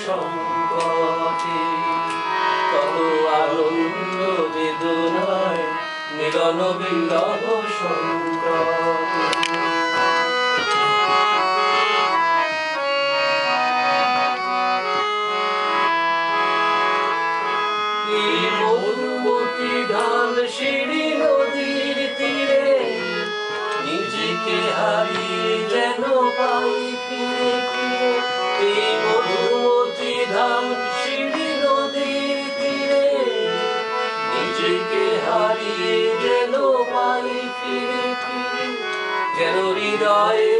সংকটে, কত আনন্দ বেদনায় মিলন বিরহ সংকটে। এই মধুমতি ঢাল সিঁড়ি নদীর তীরে নিজেকে হারিয়ে যেন পাই ফিরে ফিরে। এই মধুমতি ঢাল সিঁড়ি নদীর তীরে নিজেকে হারিয়ে যেন পাই ফিরে ফিরে। যেন হৃদয়ে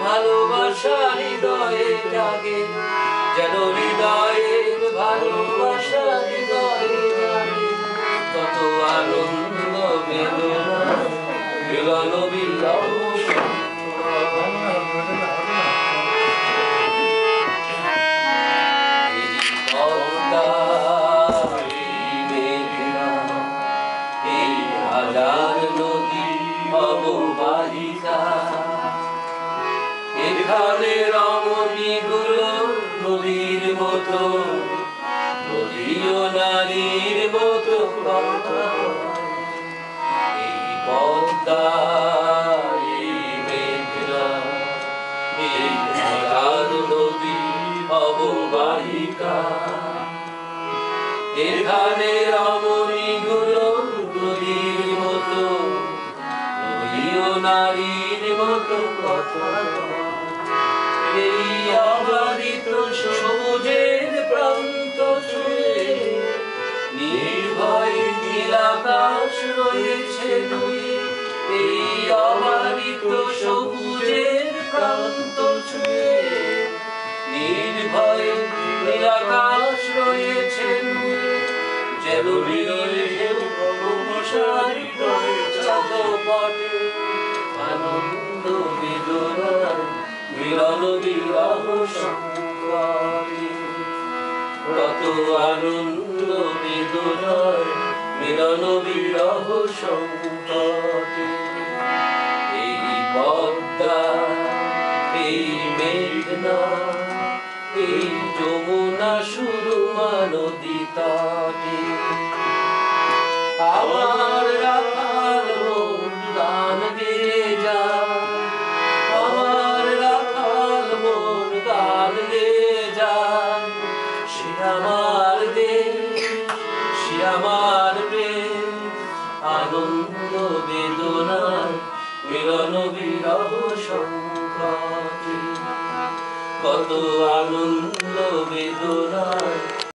ভালোবাসা হৃদয়ে জাগে, যেন হৃদয়ে ভালোবাসা হৃদয়ে জাগে। কত আনন্দ বেদনা মিলন বিরহ হাজার নদী অববাহিকা, এখানে রমণীগুলো নদীর মতো, নদীও নারীর মতো। এই পদ্মা এই মেঘনা এই হাজার নদী অববাহিকা, এখানে রমণীগুলো নদীর মতো, নদীও নারীর মতো কথা। এই অবারিত সবুজের প্রান্ত ছুঁয়ে নির্ভয় নীলাকাশ রয়েছে নুয়ে। এই অবারিত সবুজের প্রান্ত ছুঁয়ে নির্ভয় নীলাকাশ রয়েছে নুয়ে। যেন নীলের চাঁদপটে আনন্দ বেদনার মিলন বিরহ সংকটে, কত আনন্দ বেদনার মিলন বিরহ সংকটে। এই পদ্মা এই মেঘনা এই যমুনা সুরমা নদী তটে, আমার রাখাল মন গান গেয়ে যায়, আমার রাখাল মন গান গেয়ে যায়। সে আমার দেশ সে আমার প্রেম, আনন্দ বেদনার মিলন বিরহ সংকটে, কত আনন্দ